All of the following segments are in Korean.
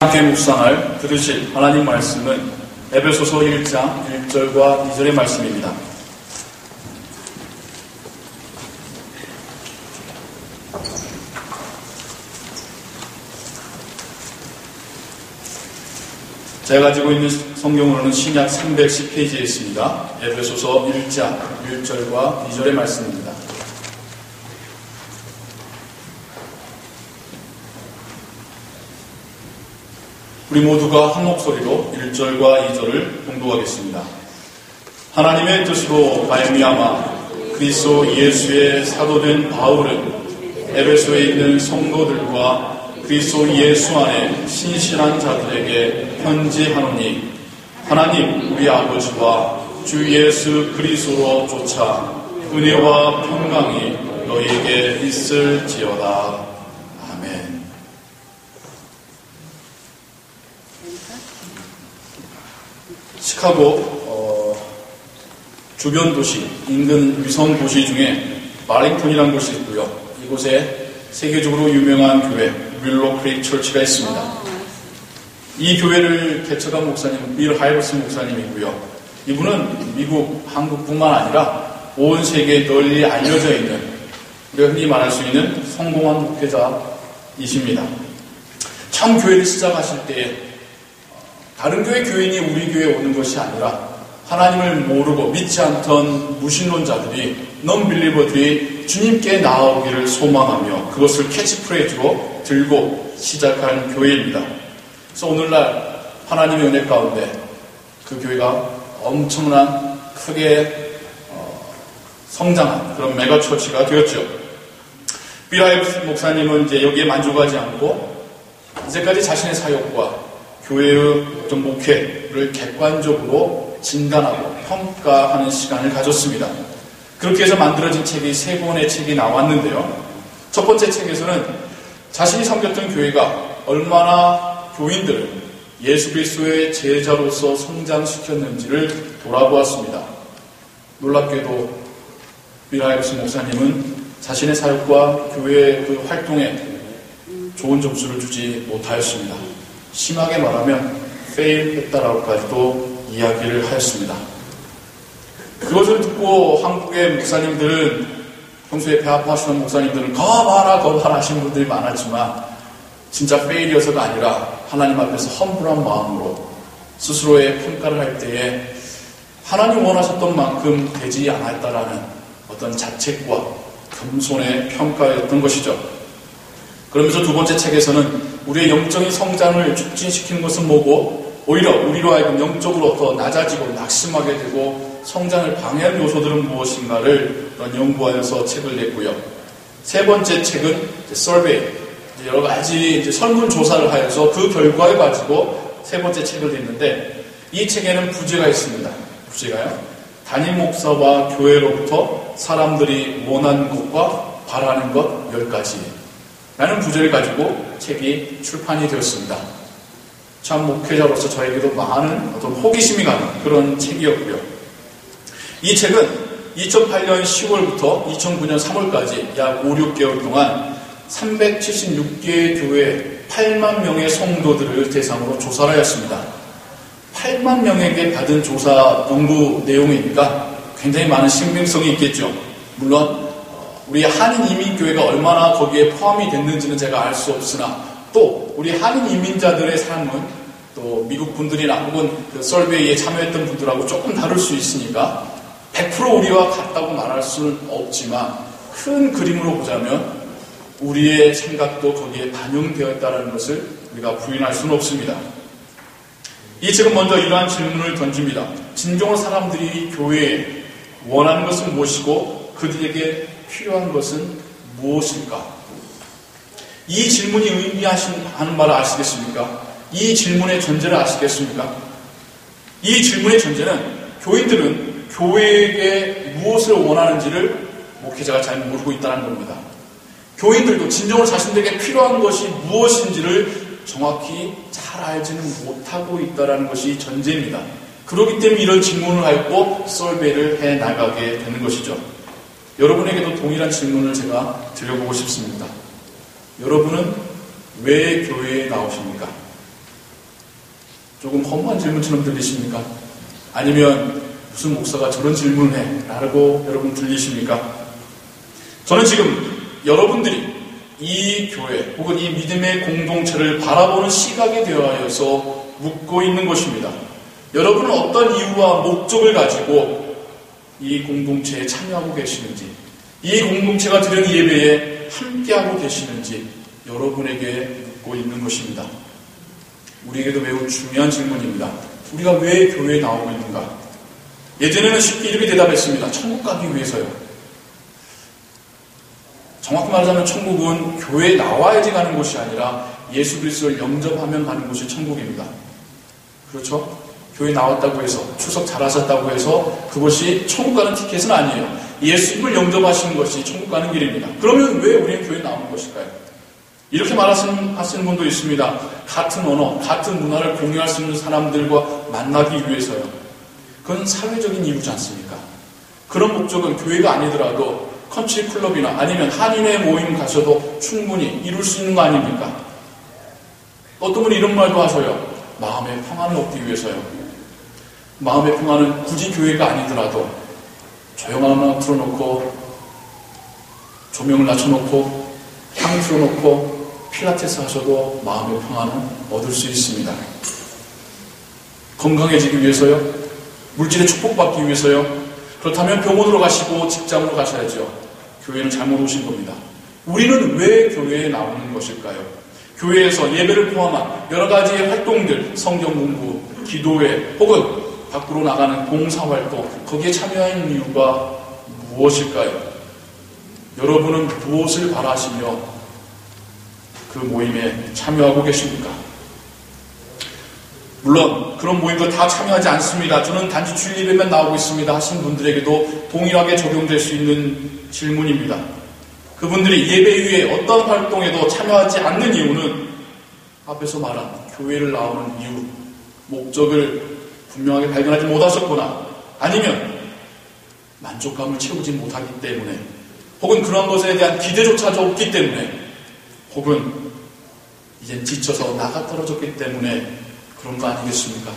함께 묵상할 들으실 하나님 말씀은 에베소서 1장 1절과 2절의 말씀입니다. 제가 가지고 있는 성경으로는 신약 310페이지에 있습니다. 에베소서 1장 1절과 2절의 말씀입니다. 우리 모두가 한 목소리로 1절과 2절을 봉독하겠습니다. 하나님의 뜻으로 말미암아 그리스도 예수의 사도된 바울은 에베소에 있는 성도들과 그리스도 예수 안에 신실한 자들에게 편지하노니 하나님 우리 아버지와 주 예수 그리스도로 쫓아 은혜와 평강이 너희에게 있을지어다. 아멘. 시카고 주변 도시, 인근 위성 도시 중에 마링턴이라는 곳이 있고요. 이곳에 세계적으로 유명한 교회 윌로우 크릭 처치가 있습니다. 이 교회를 개척한 목사님은 빌 하이버스 목사님이고요. 이분은 미국, 한국뿐만 아니라 온 세계에 널리 알려져 있는, 우리가 흔히 말할 수 있는 성공한 목회자이십니다. 참 교회를 시작하실 때에 다른 교회 교인이 우리 교회에 오는 것이 아니라 하나님을 모르고 믿지 않던 무신론자들이, non-believer들이 주님께 나아오기를 소망하며 그것을 캐치프레이즈로 들고 시작한 교회입니다. 그래서 오늘날 하나님의 은혜 가운데 그 교회가 엄청난 크게 성장한 그런 메가처치가 되었죠. 빌 하이버스 목사님은 이제 여기에 만족하지 않고 이제까지 자신의 사역과 교회의 어떤 목회를 객관적으로 진단하고 평가하는 시간을 가졌습니다. 그렇게 해서 만들어진 책이 3권의 책이 나왔는데요. 첫 번째 책에서는 자신이 섬겼던 교회가 얼마나 교인들을 예수 그리스도의 제자로서 성장시켰는지를 돌아보았습니다. 놀랍게도 빌 하이버스 목사님은 자신의 사역과 교회의 그 활동에 좋은 점수를 주지 못하였습니다. 심하게 말하면 페일했다라고까지도 이야기를 하였습니다. 그것을 듣고 한국의 목사님들은, 평소에 배 아파하시는 목사님들은 거봐라 하시는 분들이 많았지만 진짜 페일이어서가 아니라 하나님 앞에서 험불한 마음으로 스스로의 평가를 할 때에 하나님 원하셨던 만큼 되지 않았다라는 어떤 자책과 겸손의 평가였던 것이죠. 그러면서 두 번째 책에서는 우리의 영적인 성장을 촉진시키는 것은 뭐고, 오히려 우리로 하여금 영적으로 더 낮아지고 낙심하게 되고 성장을 방해하는 요소들은 무엇인가를 연구하여서 책을 냈고요. 세 번째 책은 서베이, 여러 가지 설문조사를 하여서 그 결과를 가지고 세 번째 책을 냈는데, 이 책에는 부제가 있습니다. 부제가요, 담임 목사와 교회로부터 사람들이 원하는 것과 바라는 것 10가지 라는 부제를 가지고 책이 출판이 되었습니다. 참 목회자로서 저에게도 많은 어떤 호기심이 가는 그런 책이었고요. 이 책은 2008년 10월부터 2009년 3월까지 약 5, 6개월 동안 376개의 교회 8만 명의 성도들을 대상으로 조사를 하였습니다. 8만 명에게 받은 조사 연구 내용이니까 굉장히 많은 신빙성이 있겠죠. 물론 우리 한인 이민교회가 얼마나 거기에 포함이 됐는지는 제가 알 수 없으나, 또 우리 한인 이민자들의 삶은 또 미국 분들이나 혹은 그 설베이에 참여했던 분들하고 조금 다를 수 있으니까 100% 우리와 같다고 말할 수는 없지만, 큰 그림으로 보자면 우리의 생각도 거기에 반영되어 있다는 것을 우리가 부인할 수는 없습니다. 이 책은 먼저 이러한 질문을 던집니다. 진정으로 사람들이 교회에 원하는 것은 무엇이고 그들에게 필요한 것은 무엇일까? 이 질문이 의미하는 말을 아시겠습니까? 이 질문의 전제를 아시겠습니까? 이 질문의 전제는 교인들은 교회에게 무엇을 원하는지를 목회자가 잘 모르고 있다는 겁니다. 교인들도 진정으로 자신들에게 필요한 것이 무엇인지를 정확히 잘 알지는 못하고 있다는 것이 전제입니다. 그렇기 때문에 이런 질문을 하고 설베이를 해나가게 되는 것이죠. 여러분에게도 동일한 질문을 제가 드려보고 싶습니다. 여러분은 왜 교회에 나오십니까? 조금 허무한 질문처럼 들리십니까? 아니면 무슨 목사가 저런 질문을 해? 라고 여러분 들리십니까? 저는 지금 여러분들이 이 교회 혹은 이 믿음의 공동체를 바라보는 시각에 대하여서 묻고 있는 것입니다. 여러분은 어떤 이유와 목적을 가지고 이 공동체에 참여하고 계시는지, 이 공동체가 드리는 예배에 함께하고 계시는지 여러분에게 묻고 있는 것입니다. 우리에게도 매우 중요한 질문입니다. 우리가 왜 교회에 나오고 있는가? 예전에는 쉽게 이렇게 대답했습니다. 천국 가기 위해서요. 정확히 말하자면 천국은 교회에 나와야지 가는 곳이 아니라 예수 그리스도를 영접하면 가는 곳이 천국입니다. 그렇죠? 교회에 나왔다고 해서, 추석 잘하셨다고 해서 그것이 천국 가는 티켓은 아니에요. 예수님을 영접하시는 것이 천국 가는 길입니다. 그러면 왜 우리는 교회에 나오는 것일까요? 이렇게 말하시는 분도 있습니다. 같은 언어, 같은 문화를 공유할 수 있는 사람들과 만나기 위해서요. 그건 사회적인 이유지 않습니까? 그런 목적은 교회가 아니더라도 컨트리 클럽이나 아니면 한인회 모임 가셔도 충분히 이룰 수 있는 거 아닙니까? 어떤 분이 이런 말도 하셔요. 마음의 평안을 얻기 위해서요. 마음의 평안은 굳이 교회가 아니더라도 조용한 음악 틀어놓고 조명을 낮춰놓고 향 틀어놓고 필라테스 하셔도 마음의 평안은 얻을 수 있습니다. 건강해지기 위해서요? 물질의 축복받기 위해서요? 그렇다면 병원으로 가시고 직장으로 가셔야죠. 교회는 잘못 오신 겁니다. 우리는 왜 교회에 나오는 것일까요? 교회에서 예배를 포함한 여러 가지의 활동들, 성경 공부, 기도회 혹은 밖으로 나가는 봉사활동, 거기에 참여하는 이유가 무엇일까요? 여러분은 무엇을 바라시며 그 모임에 참여하고 계십니까? 물론 그런 모임도 다 참여하지 않습니다. 저는 단지 주일 예배만 나오고 있습니다 하신 분들에게도 동일하게 적용될 수 있는 질문입니다. 그분들이 예배 이후에 어떤 활동에도 참여하지 않는 이유는 앞에서 말한 교회를 나오는 이유, 목적을 분명하게 발견하지 못하셨거나 아니면 만족감을 채우지 못하기 때문에 혹은 그런 것에 대한 기대조차도 없기 때문에 혹은 이젠 지쳐서 나가 떨어졌기 때문에 그런 거 아니겠습니까?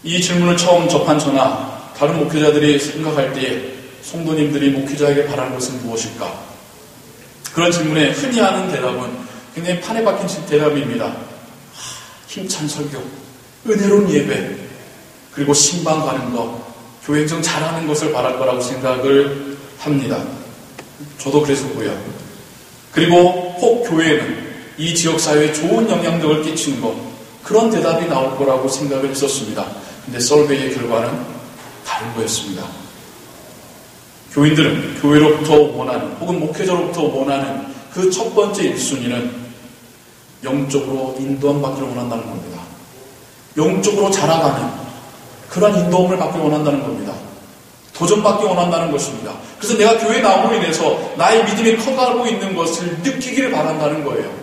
이 질문을 처음 접한 저나 다른 목회자들이 생각할 때에 성도님들이 목회자에게 바라는 것은 무엇일까? 그런 질문에 흔히 하는 대답은 굉장히 판에 박힌 대답입니다. 힘찬 설교, 은혜로운 예배, 그리고 신방 가는 것, 교회 행정 잘하는 것을 바랄 거라고 생각을 합니다. 저도 그랬었고요. 그리고 혹 교회는 이 지역사회에 좋은 영향력을 끼치는 것, 그런 대답이 나올 거라고 생각을 했었습니다. 근데 서베이의 결과는 다른 거였습니다. 교인들은 교회로부터 원하는 혹은 목회자로부터 원하는 그 첫 번째 1순위는 영적으로 인도함 받기를 원한다는 겁니다. 영적으로 자라가는 그런 인도함을 받기를 원한다는 겁니다. 도전받기 원한다는 것입니다. 그래서 내가 교회에 나옴으로 인해서 나의 믿음이 커가고 있는 것을 느끼기를 바란다는 거예요.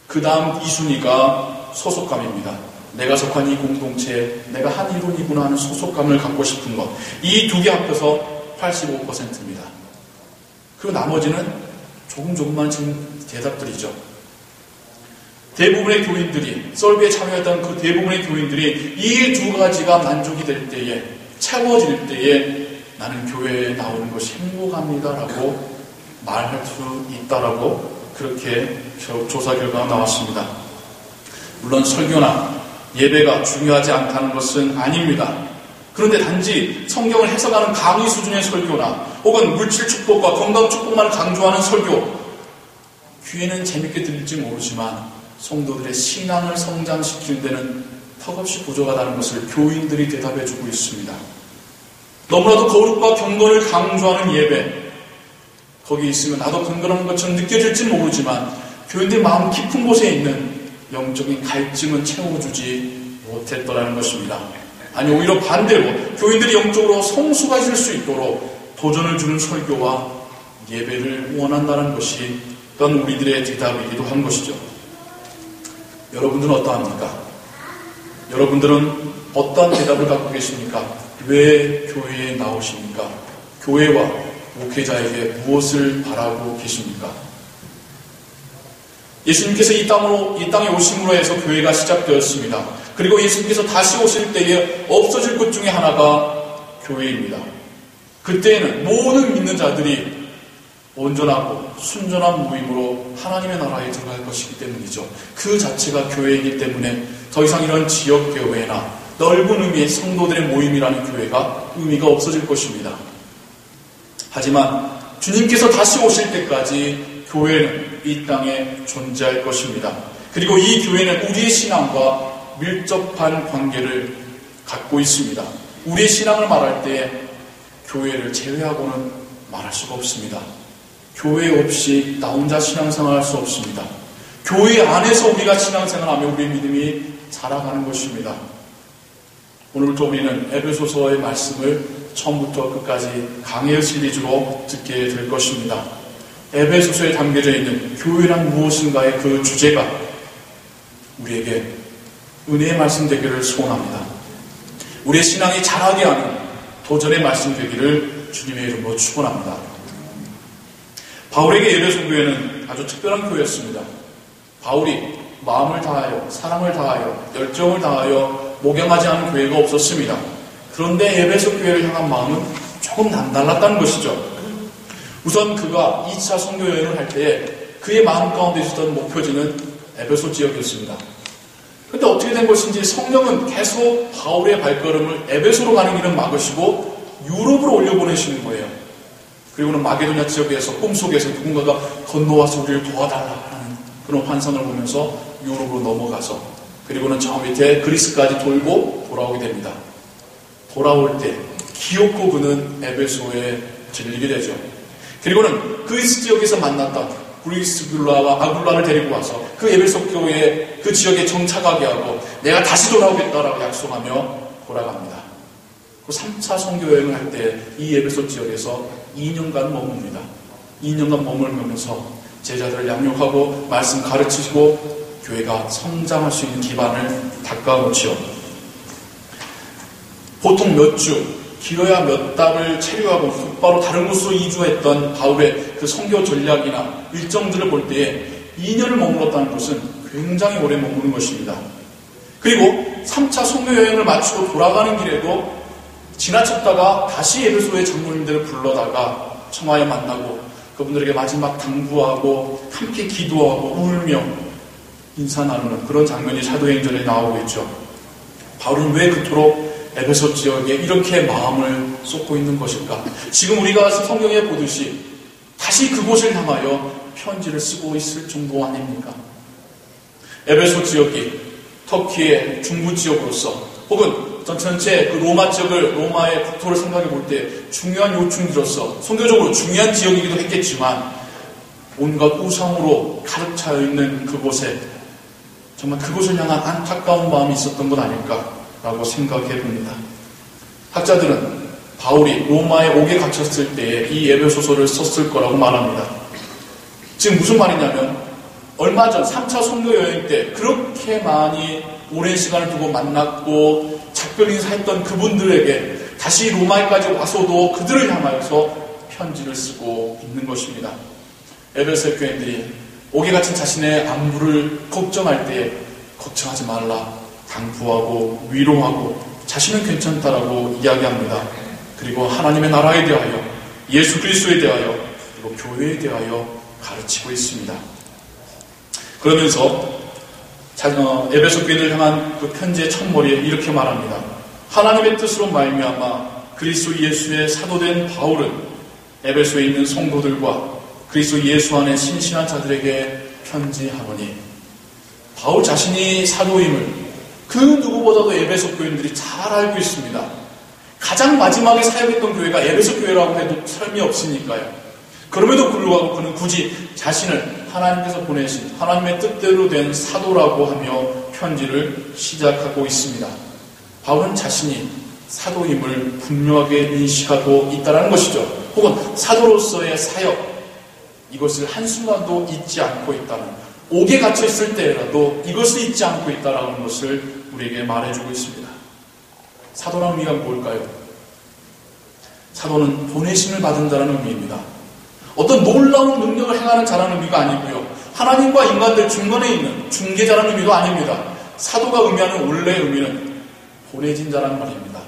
그 다음 2순위가 소속감입니다. 내가 속한 이 공동체에 내가 한 일원이구나 하는 소속감을 갖고 싶은 것. 이 두 개 합해서 85%입니다. 그리고 나머지는 조금만 지금 대답들이죠. 대부분의 교인들이, 썰비에 참여했던 그 대부분의 교인들이 이 두 가지가 만족이 될 때에, 채워질 때에 나는 교회에 나오는 것이 행복합니다라고 말할 수 있다라고 그렇게 조사 결과가 나왔습니다. 물론 설교나 예배가 중요하지 않다는 것은 아닙니다. 그런데 단지 성경을 해석하는 강의 수준의 설교나 혹은 물질 축복과 건강 축복만 강조하는 설교, 귀에는 재밌게 들릴지 모르지만 성도들의 신앙을 성장시키는 데는 턱없이 부족하다는 것을 교인들이 대답해주고 있습니다. 너무나도 거룩과 경건을 강조하는 예배, 거기 있으면 나도 경건한 것처럼 느껴질지 모르지만 교인들 마음 깊은 곳에 있는 영적인 갈증은 채워주지 못했더라는 것입니다. 아니 오히려 반대로 교인들이 영적으로 성숙하실 수 있도록 도전을 주는 설교와 예배를 원한다는 것이 어떤 우리들의 대답이기도 한 것이죠. 여러분들은 어떠합니까? 여러분들은 어떠한 대답을 갖고 계십니까? 왜 교회에 나오십니까? 교회와 목회자에게 무엇을 바라고 계십니까? 예수님께서 이 땅에 오심으로 해서 교회가 시작되었습니다. 그리고 예수님께서 다시 오실 때에 없어질 것 중에 하나가 교회입니다. 그때에는 모든 믿는 자들이 온전하고 순전한 모임으로 하나님의 나라에 들어갈 것이기 때문이죠. 그 자체가 교회이기 때문에 더 이상 이런 지역교회나 넓은 의미의 성도들의 모임이라는 교회가 의미가 없어질 것입니다. 하지만 주님께서 다시 오실 때까지 교회는 이 땅에 존재할 것입니다. 그리고 이 교회는 우리의 신앙과 밀접한 관계를 갖고 있습니다. 우리의 신앙을 말할 때 교회를 제외하고는 말할 수가 없습니다. 교회 없이 나 혼자 신앙생활 할 수 없습니다. 교회 안에서 우리가 신앙생활하며 우리의 믿음이 자라가는 것입니다. 오늘부터 우리는 에베소서의 말씀을 처음부터 끝까지 강해 시리즈로 듣게 될 것입니다. 에베소서에 담겨져 있는 교회란 무엇인가의 그 주제가 우리에게 은혜의 말씀 되기를 소원합니다. 우리의 신앙이 자라게 하는 도전의 말씀 되기를 주님의 이름으로 축원합니다. 바울에게 에베소 교회는 아주 특별한 교회였습니다. 바울이 마음을 다하여 사랑을 다하여 열정을 다하여 목양하지 않은 교회가 없었습니다. 그런데 에베소 교회를 향한 마음은 조금 남달랐다는 것이죠. 우선 그가 2차 선교 여행을 할 때에 그의 마음 가운데 있었던 목표지는 에베소 지역이었습니다. 그런데 어떻게 된 것인지 성령은 계속 바울의 발걸음을 에베소로 가는 길은 막으시고 유럽으로 올려보내시는 거예요. 그리고는 마게도냐 지역에서 꿈속에서 누군가가 건너와서 우리를 도와달라는 그런 환상을 보면서 유럽으로 넘어가서 그리고는 저 밑에 그리스까지 돌고 돌아오게 됩니다. 돌아올 때 기어코 그는 에베소에 들리게 되죠. 그리고는 그리스 지역에서 만났던 브리스길라와 아굴라를 데리고 와서 그 에베소 교회 그 지역에 정착하게 하고 내가 다시 돌아오겠다라고 약속하며 돌아갑니다. 그 3차 선교 여행을 할 때 이 에베소 지역에서 2년간 머뭅니다. 2년간 머물면서 제자들을 양육하고 말씀 가르치시고 교회가 성장할 수 있는 기반을 닦아놓지요. 보통 몇 주, 길어야 몇 달을 체류하고 곧바로 다른 곳으로 이주했던 바울의 그 선교 전략이나 일정들을 볼 때에 2년을 머물렀다는 것은 굉장히 오래 머무는 것입니다. 그리고 3차 선교 여행을 마치고 돌아가는 길에도 지나쳤다가 다시 에베소의 장로님들을 불러다가 청하여 만나고 그분들에게 마지막 당부하고 함께 기도하고 울며 인사 나누는 그런 장면이 사도행전에 나오고 있죠. 바울은 왜 그토록 에베소 지역에 이렇게 마음을 쏟고 있는 것일까? 지금 우리가 성경에 보듯이 다시 그곳을 향하여 편지를 쓰고 있을 정도 아닙니까? 에베소 지역이 터키의 중부 지역으로서 혹은 전체 그 로마 지역을 로마의 국토를 생각해 볼 때 중요한 요충지로서 선교적으로 중요한 지역이기도 했겠지만 온갖 우상으로 가득 차여 있는 그곳에 정말 그곳을 향한 안타까운 마음이 있었던 것 아닐까라고 생각해 봅니다. 학자들은 바울이 로마에 옥에 갇혔을 때에 이 에베소서를 썼을 거라고 말합니다. 지금 무슨 말이냐면 얼마 전 3차 선교 여행 때 그렇게 많이 오랜 시간을 두고 만났고 작별 인사했던 그분들에게 다시 로마에까지 와서도 그들을 향하여서 편지를 쓰고 있는 것입니다. 에베소 교인들이 옥에 갇힌 자신의 안부를 걱정할 때 걱정하지 말라 당부하고 위로하고 자신은 괜찮다라고 이야기합니다. 그리고 하나님의 나라에 대하여 예수 그리스도에 대하여 그리고 교회에 대하여 가르치고 있습니다. 그러면서 에베소 교인을 향한 그 편지의 첫머리에 이렇게 말합니다. 하나님의 뜻으로 말미암아 그리스도 예수의 사도된 바울은 에베소에 있는 성도들과 그리스도 예수 안에 신실한 자들에게 편지하노니 바울 자신이 사도임을 그 누구보다도 에베소 교인들이 잘 알고 있습니다. 가장 마지막에 사역했던 교회가 에베소 교회라고 해도 설미 없으니까요. 그럼에도 불구하고 그는 굳이 자신을 하나님께서 보내신 하나님의 뜻대로 된 사도라고 하며 편지를 시작하고 있습니다. 바울은 자신이 사도임을 분명하게 인식하고 있다는 것이죠. 혹은 사도로서의 사역, 이것을 한순간도 잊지 않고 있다는, 옥에 갇혀있을 때라도 이것을 잊지 않고 있다는 것을 우리에게 말해주고 있습니다. 사도라는 의미가 뭘까요? 사도는 보내심을 받은다는 의미입니다. 어떤 놀라운 능력을 행하는 자라는 의미가 아니고요. 하나님과 인간들 중간에 있는 중개자라는 의미도 아닙니다. 사도가 의미하는 원래 의미는 보내진 자라는 말입니다.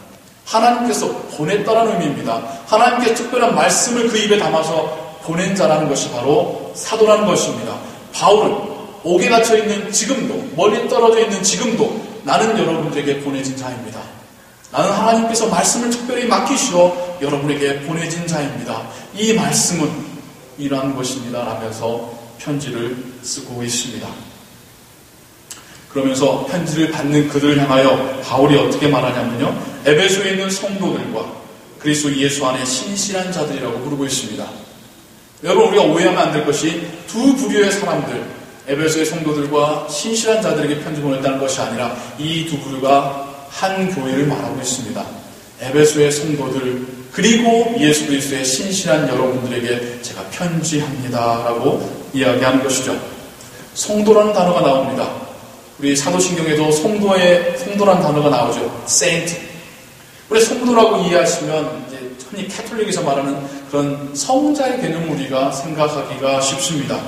하나님께서 보냈다라는 의미입니다. 하나님께서 특별한 말씀을 그 입에 담아서 보낸 자라는 것이 바로 사도라는 것입니다. 바울은 옥에 갇혀 있는 지금도, 멀리 떨어져 있는 지금도 나는 여러분들에게 보내진 자입니다. 나는 하나님께서 말씀을 특별히 맡기시어 여러분에게 보내진 자입니다. 이 말씀은 이러한 것입니다 라면서 편지를 쓰고 있습니다. 그러면서 편지를 받는 그들을 향하여 바울이 어떻게 말하냐면요, 에베소에 있는 성도들과 그리스도 예수 안에 신실한 자들이라고 부르고 있습니다. 여러분, 우리가 오해하면 안 될 것이 두 부류의 사람들, 에베소의 성도들과 신실한 자들에게 편지 보냈다는 것이 아니라 이 두 부류가 한 교회를 말하고 있습니다. 에베소의 성도들 그리고 예수 그리스도의 신실한 여러분들에게 제가 편지합니다라고 이야기하는 것이죠. 성도라는 단어가 나옵니다. 우리 사도신경에도 성도라는 단어가 나오죠. 세인트. 우리 성도라고 이해하시면 이제 흔히 캐톨릭에서 말하는 그런 성자의 개념을 우리가 생각하기가 쉽습니다.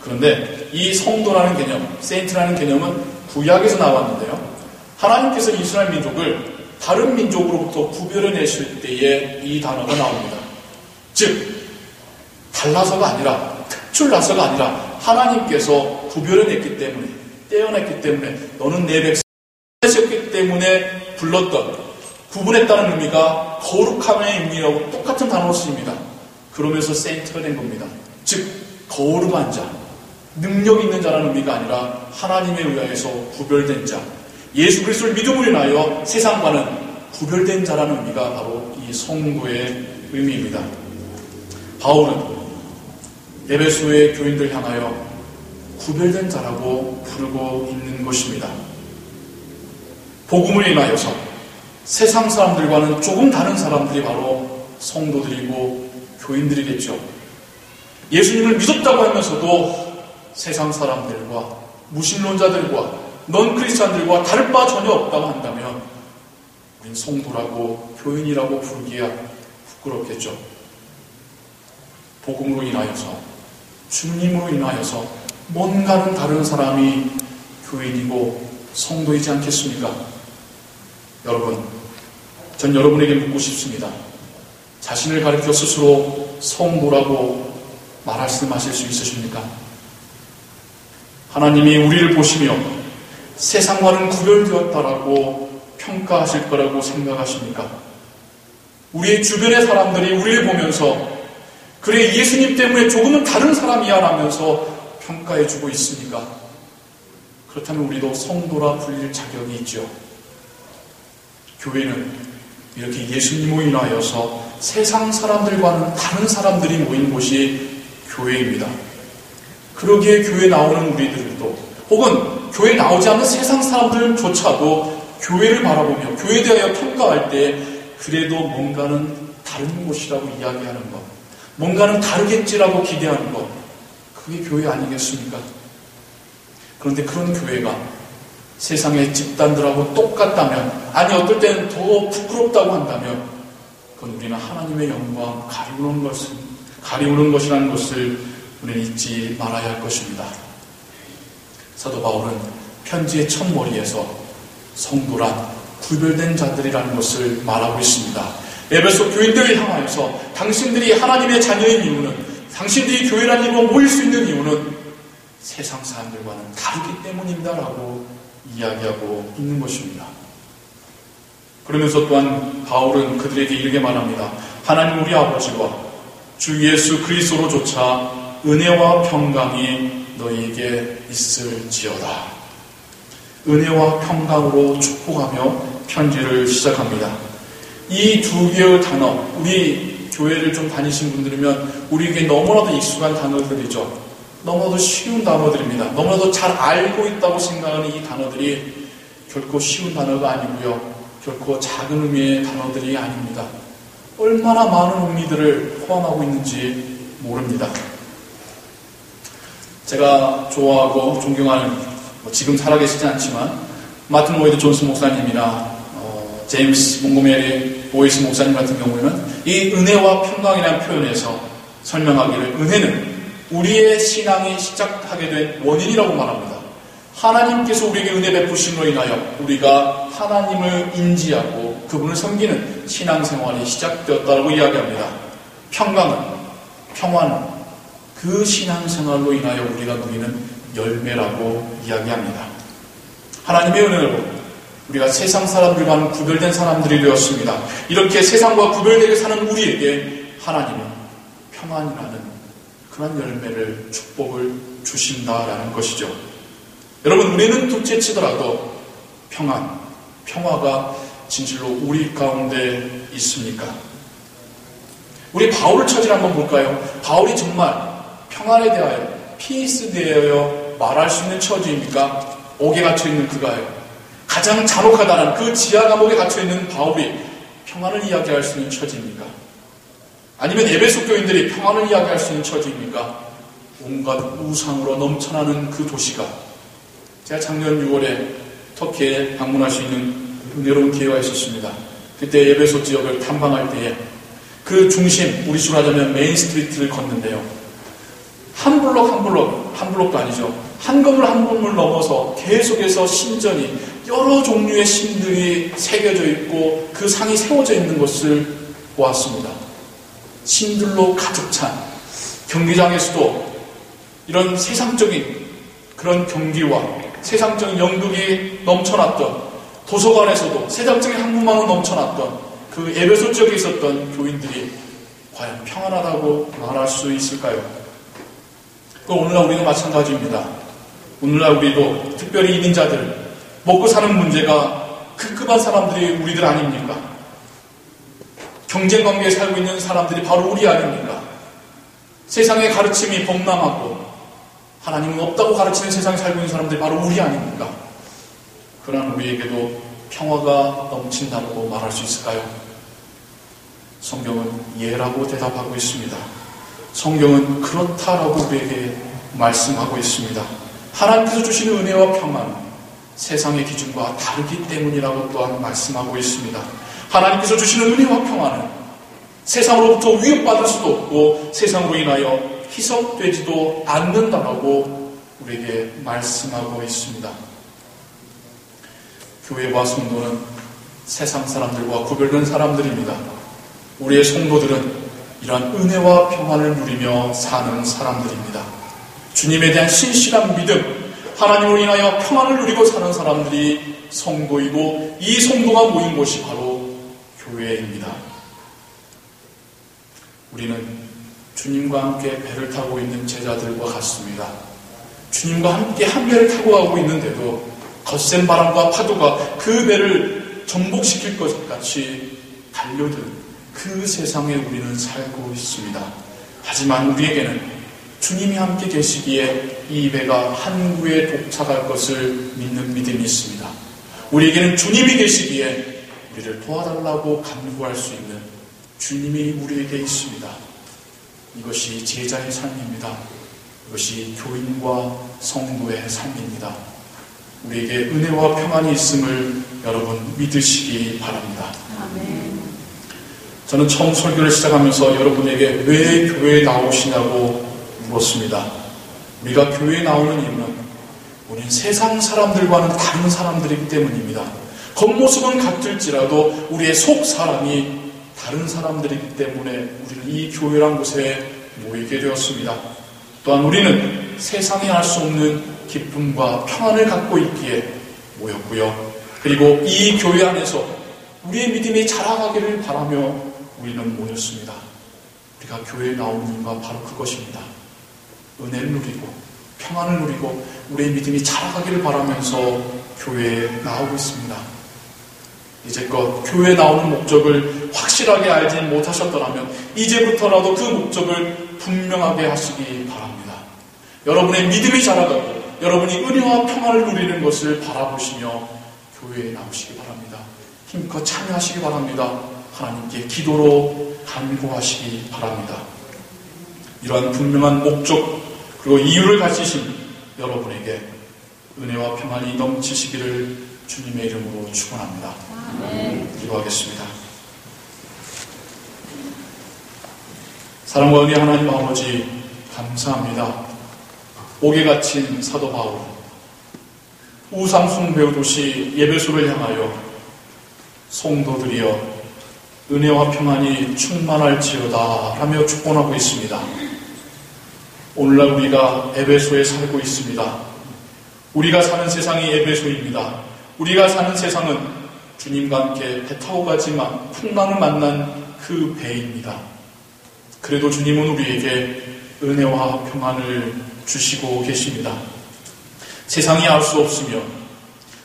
그런데 이 성도라는 개념, 세인트라는 개념은 구약에서 나왔는데요. 하나님께서 이스라엘 민족을 다른 민족으로부터 구별해내실 때에 이 단어가 나옵니다. 즉, 달라서가 아니라, 특출나서가 아니라 하나님께서 구별해냈기 때문에, 떼어냈기 때문에, 너는 내 백성이었기 때문에 불렀던, 구분했다는 의미가 거룩함의 의미하고 똑같은 단어로 쓰입니다. 그러면서 세인트가 된 겁니다. 즉, 거룩한 자, 능력 있는 자라는 의미가 아니라 하나님에 의하여서 구별된 자, 예수 그리스도를 믿음으로 인하여 세상과는 구별된 자라는 의미가 바로 이 성도의 의미입니다. 바울은 에베소의 교인들 향하여 구별된 자라고 부르고 있는 것입니다. 복음을 인하여서 세상 사람들과는 조금 다른 사람들이 바로 성도들이고 교인들이겠죠. 예수님을 믿었다고 하면서도 세상 사람들과 무신론자들과 넌 크리스찬들과 다를 바 전혀 없다고 한다면 우린 성도라고 교인이라고 부르기야 부끄럽겠죠. 복음으로 인하여서 주님으로 인하여서 뭔가는 다른 사람이 교인이고 성도이지 않겠습니까? 여러분, 전 여러분에게 묻고 싶습니다. 자신을 가리켜 스스로 성도라고 말씀하실 수 있으십니까? 하나님이 우리를 보시며 세상과는 구별되었다라고 평가하실 거라고 생각하십니까? 우리의 주변의 사람들이 우리를 보면서 그래 예수님 때문에 조금은 다른 사람이야 라면서 평가해주고 있습니까? 그렇다면 우리도 성도라 불릴 자격이 있죠. 교회는 이렇게 예수님으로 인하여서 세상 사람들과는 다른 사람들이 모인 곳이 교회입니다. 그러기에 교회 나오는 우리들도 혹은 교회 나오지 않는 세상 사람들조차도 교회를 바라보며 교회에 대하여 평가할 때 그래도 뭔가는 다른 곳이라고 이야기하는 것, 뭔가는 다르겠지라고 기대하는 것, 그게 교회 아니겠습니까? 그런데 그런 교회가 세상의 집단들하고 똑같다면, 아니 어떨 때는 더 부끄럽다고 한다면 그건 우리는 하나님의 영광 가리우는 것이라는 것을 우리는 잊지 말아야 할 것입니다. 사도 바울은 편지의 첫머리에서 성도란 구별된 자들이라는 것을 말하고 있습니다. 에베소 교인들을 향하여서 당신들이 하나님의 자녀인 이유는, 당신들이 교회라는 이유로 모일 수 있는 이유는 세상 사람들과는 다르기 때문입니다라고 이야기하고 있는 것입니다. 그러면서 또한 바울은 그들에게 이렇게 말합니다. 하나님 우리 아버지와 주 예수 그리스도로조차 은혜와 평강이 너희에게 있을지어다. 은혜와 평강으로 축복하며 편지를 시작합니다. 이 두 개의 단어, 우리 교회를 좀 다니신 분들이면 우리에게 너무나도 익숙한 단어들이죠. 너무나도 쉬운 단어들입니다. 너무나도 잘 알고 있다고 생각하는 이 단어들이 결코 쉬운 단어가 아니고요. 결코 작은 의미의 단어들이 아닙니다. 얼마나 많은 의미들을 포함하고 있는지 모릅니다. 제가 좋아하고 존경하는, 지금 살아계시지 않지만 마틴 로이드 존스 목사님이나 제임스 몽고메리 보이스 목사님 같은 경우에는 이 은혜와 평강이라는 표현에서 설명하기를 은혜는 우리의 신앙이 시작하게 된 원인이라고 말합니다. 하나님께서 우리에게 은혜 베푸심으로 인하여 우리가 하나님을 인지하고 그분을 섬기는 신앙생활이 시작되었다고 이야기합니다. 평안은 그 신앙생활로 인하여 우리가 누리는 열매라고 이야기합니다. 하나님의 은혜로 우리가 세상 사람들과는 구별된 사람들이 되었습니다. 이렇게 세상과 구별되게 사는 우리에게 하나님은 평안이라는 그런 열매를, 축복을 주신다라는 것이죠. 여러분, 우리는 둘째치더라도 평화가 진실로 우리 가운데 있습니까? 우리 바울을 처지를 한번 볼까요? 바울이 정말 평안에 대하여, 피스에 대하여 말할 수 있는 처지입니까? 옥에 갇혀있는 그가요. 가장 잔혹하다는 그 지하 감옥에 갇혀있는 바울이 평안을 이야기할 수 있는 처지입니까? 아니면 에베소 교인들이 평안을 이야기할 수 있는 처지입니까? 온갖 우상으로 넘쳐나는 그 도시가, 제가 작년 6월에 터키에 방문할 수 있는 은혜로운 기회가 있었습니다. 그때 에베소 지역을 탐방할 때에 그 중심, 우리 식으로 하자면 메인 스트리트를 걷는데요. 한 블록도 아니죠. 한 건물 한 건물 넘어서 계속해서 신전이, 여러 종류의 신들이 새겨져 있고 그 상이 세워져 있는 것을 보았습니다. 신들로 가득 찬 경기장에서도 이런 세상적인 그런 경기와 세상적인 연극이 넘쳐났던, 도서관에서도 세상적인 학문만은 넘쳐났던 그 에베소 지역에 있었던 교인들이 과연 평안하다고 말할 수 있을까요? 오늘날 우리도 마찬가지입니다. 오늘날 우리도 특별히 이민자들, 먹고 사는 문제가 급급한 사람들이 우리들 아닙니까? 경쟁관계에 살고 있는 사람들이 바로 우리 아닙니까? 세상의 가르침이 범람하고 하나님은 없다고 가르치는 세상에 살고 있는 사람들이 바로 우리 아닙니까? 그러나 우리에게도 평화가 넘친다고 말할 수 있을까요? 성경은 예라고 대답하고 있습니다. 성경은 그렇다라고 우리에게 말씀하고 있습니다. 하나님께서 주시는 은혜와 평안은 세상의 기준과 다르기 때문이라고 또한 말씀하고 있습니다. 하나님께서 주시는 은혜와 평안은 세상으로부터 위협받을 수도 없고 세상으로 인하여 희석되지도 않는다라고 우리에게 말씀하고 있습니다. 교회와 성도는 세상 사람들과 구별된 사람들입니다. 우리의 성도들은 이러한 은혜와 평안을 누리며 사는 사람들입니다. 주님에 대한 신실한 믿음, 하나님으로 인하여 평안을 누리고 사는 사람들이 성도이고, 이 성도가 모인 곳이 바로 교회입니다. 우리는 주님과 함께 배를 타고 있는 제자들과 같습니다. 주님과 함께 한 배를 타고 가고 있는데도 거센 바람과 파도가 그 배를 전복시킬 것 같이 달려든 그 세상에 우리는 살고 있습니다. 하지만 우리에게는 주님이 함께 계시기에 이 배가 항구에 도착할 것을 믿는 믿음이 있습니다. 우리에게는 주님이 계시기에 우리를 도와달라고 간구할 수 있는 주님이 우리에게 있습니다. 이것이 제자의 삶입니다. 이것이 교인과 성도의 삶입니다. 우리에게 은혜와 평안이 있음을 여러분 믿으시기 바랍니다. 아멘. 저는 처음 설교를 시작하면서 여러분에게 왜 교회에 나오시냐고 물었습니다. 우리가 교회에 나오는 이유는 우리는 세상 사람들과는 다른 사람들이기 때문입니다. 겉모습은 같을지라도 우리의 속 사람이 다른 사람들이기 때문에 우리는 이 교회란 곳에 모이게 되었습니다. 또한 우리는 세상에 알 수 없는 기쁨과 평안을 갖고 있기에 모였고요. 그리고 이 교회 안에서 우리의 믿음이 자라가기를 바라며 우리는 모였습니다. 우리가 교회에 나오는 이유가 바로 그것입니다. 은혜를 누리고 평안을 누리고 우리의 믿음이 자라가기를 바라면서 교회에 나오고 있습니다. 이제껏 교회에 나오는 목적을 확실하게 알지 못하셨더라면 이제부터라도 그 목적을 분명하게 하시기 바랍니다. 여러분의 믿음이 자라가고 여러분이 은혜와 평안을 누리는 것을 바라보시며 교회에 나오시기 바랍니다. 힘껏 참여하시기 바랍니다. 하나님께 기도로 간구하시기 바랍니다. 이러한 분명한 목적 그리고 이유를 가지신 여러분에게 은혜와 평안이 넘치시기를 주님의 이름으로 축원합니다. 기도하겠습니다. 사랑과 은혜 하나님 아버지, 감사합니다. 옥에 갇힌 사도 바울, 우상숭 배우도시 에베소를 향하여 성도들이여 은혜와 평안이 충만할지어다 하며 축원하고 있습니다. 오늘날 우리가 에베소에 살고 있습니다. 우리가 사는 세상이 에베소입니다. 우리가 사는 세상은 주님과 함께 배 타고 가지만 풍랑을 만난 그 배입니다. 그래도 주님은 우리에게 은혜와 평안을 주시고 계십니다. 세상이 알 수 없으며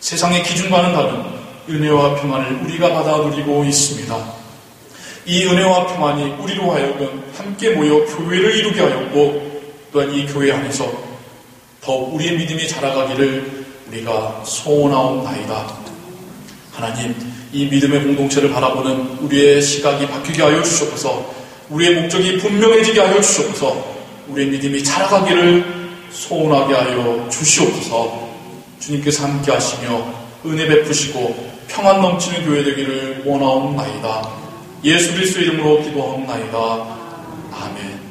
세상의 기준과는 다른 은혜와 평안을 우리가 받아 누리고 있습니다. 이 은혜와 평안이 우리로 하여금 함께 모여 교회를 이루게 하였고 또한 이 교회 안에서 더욱 우리의 믿음이 자라가기를 우리가 소원하옵나이다. 하나님, 이 믿음의 공동체를 바라보는 우리의 시각이 바뀌게 하여 주시옵소서. 우리의 목적이 분명해지게 하여 주시옵소서. 우리의 믿음이 자라가기를 소원하게 하여 주시옵소서. 주님께서 함께 하시며 은혜 베푸시고 평안 넘치는 교회 되기를 원하옵나이다. 예수 그리스도의 이름으로 기도하옵나이다. 아멘.